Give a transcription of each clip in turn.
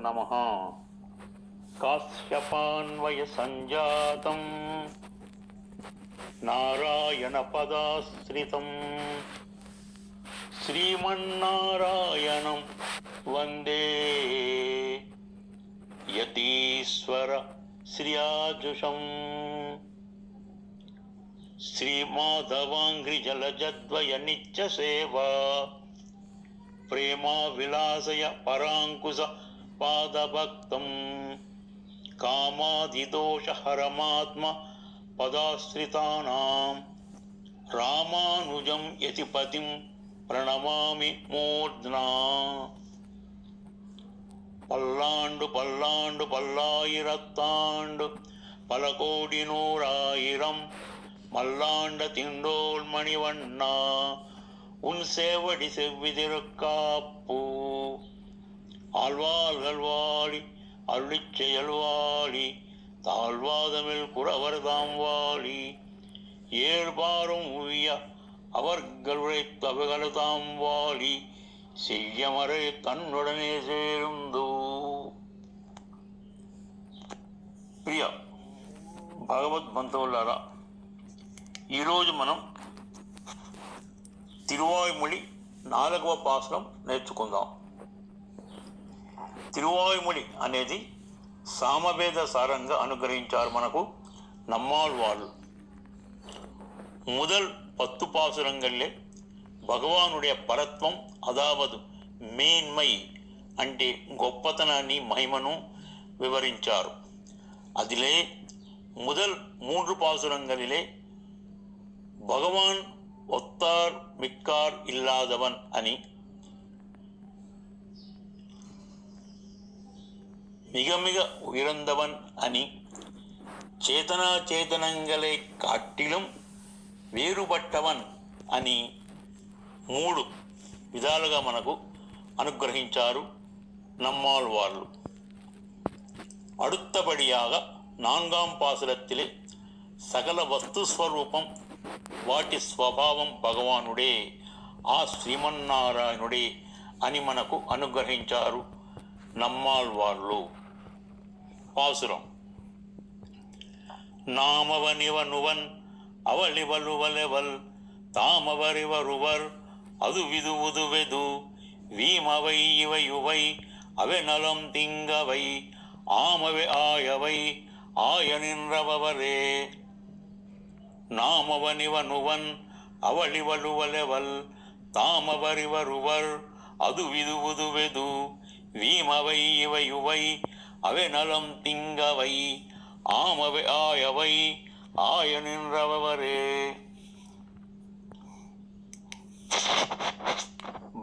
నమః. కాశ్యపాన్వయ సంజాతం నారాయణ పదాశ్రితం శ్రీమన్నారాయణం వందే యతీశ్వర శ్రియాజుషం. శ్రీమాధవాంఘ్రిజలజద్వయ నిత్య సేవా ప్రేమా విలాసయ పరాంకుశ పాదభక్తం కామాదిదోషహరమాత్మ పదాశ్రితానాం రామానుజం యతిపతిం ప్రణమామి మూర్ధ్నా. பல்லாண்டு பல்லாண்டு பல்லாயிரத்தாண்டு பல கோடி நூறாயிரம் மல்லாண்ட திண்டோள் மணிவண்ணா உன் சேவடி செவ்விதிருக்காப்பு. ஆழ்வார்கள் வாழி அருளிச் செயல் வாழி தாழ்வாதமில் குறவர்தாம் வாழி ஏழ்பாரும் உய்ய அவர்கள் உழைத்தவர்கள் தாம் வாழி செய்யமறை தன்னுடனே சேருந்து. ప్రియ భగవద్బంధువులారా, ఈరోజు మనం తిరువాయుమొళి 4వ పాసురం నేర్చుకుందాం. తిరువాయుమొళి అనేది సామవేద సారంగా అనుగ్రహించారు మనకు நம்மாழ்வாళ్ళు. முதல் 10 பாசுரங்களிலே భగవానుடைய పరత్వం, అదావదు మేన్మై అంటే గొప్పతనాన్ని, మహిమను వివరించారు. அதிலே முதல் 3 பாசுரங்களிலே భగవాన్ ఒత్తార్ మిక్కార్ ఇల్లాదవన్ అని, மிக மிக உயர்ந்தவன் అని, చేతనా చేతనంగలే కాట్టిலும் వేరుపట్టవన్ అని 3 విధాలుగా మనకు అనుగ్రహించారు நம்மாழ்வார்கள். அடுத்தபடியாக 4ஆம் பாசுரத்திலே సకల వస్తు స్వరూపం, వాటి స్వభావం భగవానుడే, ఆ శ్రీమన్నారాయణుడే అని మనకు అనుగ్రహించారు நம்மாழ்வார்கள். பாசுரம்: நாமவனிவனுவன் அவளிவலுவலெவல் தாமவரிவருவர் அதுவிது உதுவெது வீமவை இவையுவை அவை நலம் திங்கவை ஆமவை ஆயவை ஆய நின்றவரே. நாமவனிவனுவன் அவளிவலுவலெவல் தாமவரிவருவர் அதுவிது உதுவெது வீமவை இவையுவை அவை நலம் திங்கவை ஆமவை ஆயவை ஆய நின்றவரே.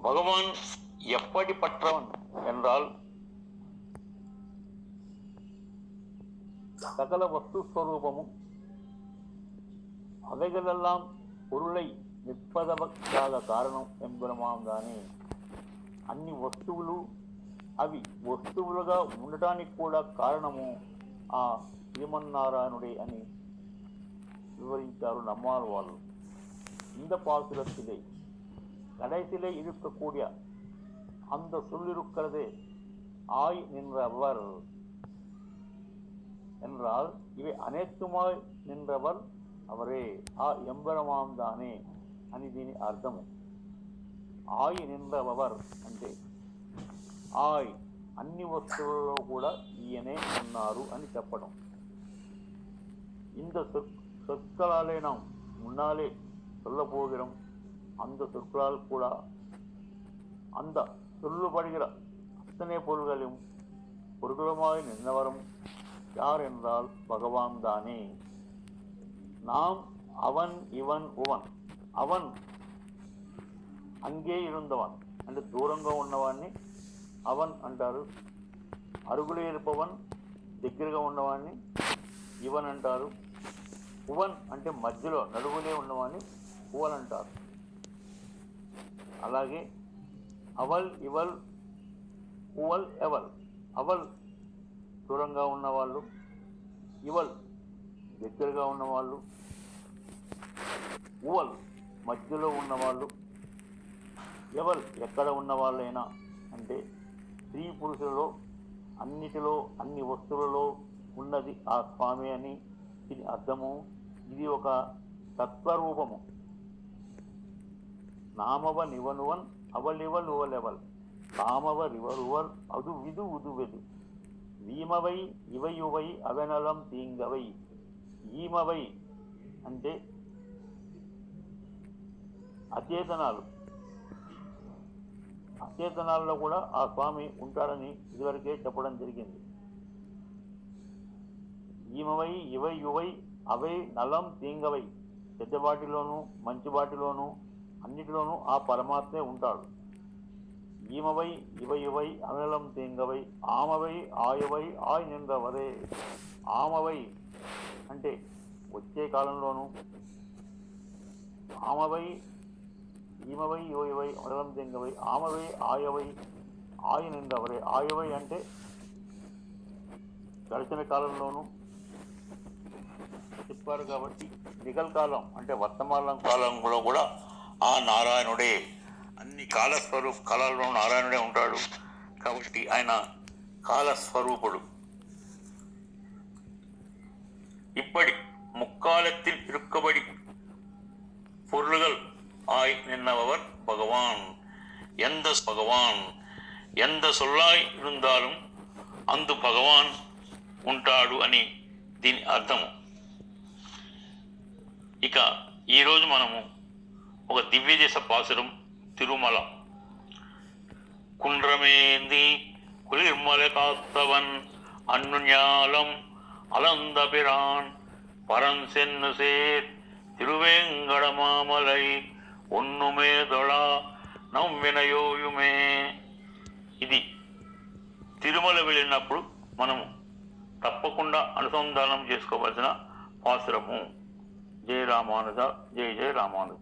பகவான் எப்படிப்பட்டவன் என்றால், சகல வஸ்து ஸ்வரூபமும் அவைகளெல்லாம் பொருளை నిష్పదవక్కాల కారణం ఎంబెరమాం దాని. అన్ని వస్తువులు అవి వస్తువులుగా ఉండటానికి కూడా కారణము ఆ శ్రీమన్నారాయణుడే అని விவரித்தார் நம்மாழ்வார்கள். இந்த பாசுரத்திலே கடைசியிலே இருக்கக்கூடிய அந்த சொல்லிருக்கிறதே ஆய் நின்றவர் என்றால், இவை அனைத்துமாய் நின்றவர் அவரே, ఆ ఎంబెరమాం దానే అని దీని అర్థము. ఆయి నింద్రవర్ అంటే ఆయ్ అన్ని వస్తువులలో కూడా ఈయనే ఉన్నారు అని చెప్పడం. இந்த சொற்களாலே நாம் முன்னாலே சொல்ல போகிறோம். அந்த சொற்களால் கூட அந்த சொல்லுபடுகிற அத்தனை பொருள்களுமாய் நின்றவரும் யார் என்றால் பகவான் தானே. நாம் அவன் இவன் உவன். அவன் అంగే இருந்தவன் అంటే దూరంగా ఉన్నవాడిని అవన్ అంటారు. అరుగులో ఇరుపవన్ దగ్గరగా ఉన్నవాడిని ఇవన్ అంటారు. ఉవన్ అంటే మధ్యలో నడువులే ఉన్నవాడిని ఉవన్ అంటారు. అలాగే అవల్ ఇవల్ ఉవల్ ఎవల్. అవల్ దూరంగా ఉన్నవాళ్ళు, ఇవల్ దగ్గరగా ఉన్నవాళ్ళు, ఉవల్ మధ్యలో ఉన్నవాళ్ళు, ఎవల్ ఎక్కడ ఉన్నవాళ్ళైనా అంటే స్త్రీ పురుషులలో అన్నిటిలో అన్ని వస్తువులలో ఉన్నది ఆ స్వామి అని ఇది అర్థము. ఇది ఒక తత్వరూపము. నామవ నివనువన్ అవలివల్ ఉవలెవల్ కామవ రివరువల్ అదు విదు ఉదువెదు వీమవై ఇవయువై అవెనలం తీంగవై. ఈమవై అంటే అచేతనాలు. అచేతనాల్లో కూడా ఆ స్వామి ఉంటాడని ఇదివరకే చెప్పడం జరిగింది. ఈమవై ఇవై యువై అవై నలం తీంగవై. చెడ్డవాటిలోనూ మంచి వాటిలోనూ అన్నిటిలోనూ ఆ పరమాత్మే ఉంటాడు. ఈమవై ఇవయువై అనలం తీంగవై ఆమవై ఆయవై ఆయ నిందవరే. ఆమవై అంటే వచ్చే కాలంలోనూ, ఆమవై ఈమవై యోయవై అనలం తీంగవై ఆమవై ఆయవై ఆయ నిందవరే. ఆయవై అంటే గడిచిన కాలంలోనూ చెప్పారు కాబట్టి నిగల్ కాలం అంటే వర్తమాన కాలంలో కూడా ఆ నారాయణుడే. అన్ని కాలాల్లో నారాయణుడే ఉంటాడు కాబట్టి ఆయన కాలస్వరూపుడు. இப்படி முக்காலத்தில் இருக்கப்படி பொருள்கள் ஆய் நின்னவர் பகவான். எந்த சொல்லாய் இருந்தாலும் అందు భగవాన్ ఉంటాడు అని దీని అర్థము. ఇక ఈరోజు మనము ఒక దివ్యదేశ పాసురం తిరుమల. குன்றமேந்தி குளிர்மலை காத்தவன் அன்னுஞாலம் அலந்தபிரான் பரன் சென்னு சேர் తిరువేంగడ మామలై ఒన్నుమే దొళా నవ్వినయోయుమే. ఇది తిరుమల వెళ్ళినప్పుడు మనము తప్పకుండా అనుసంధానం చేసుకోవలసిన పాసురము. జయ రామానుజ, జయ జయ రామానుజ.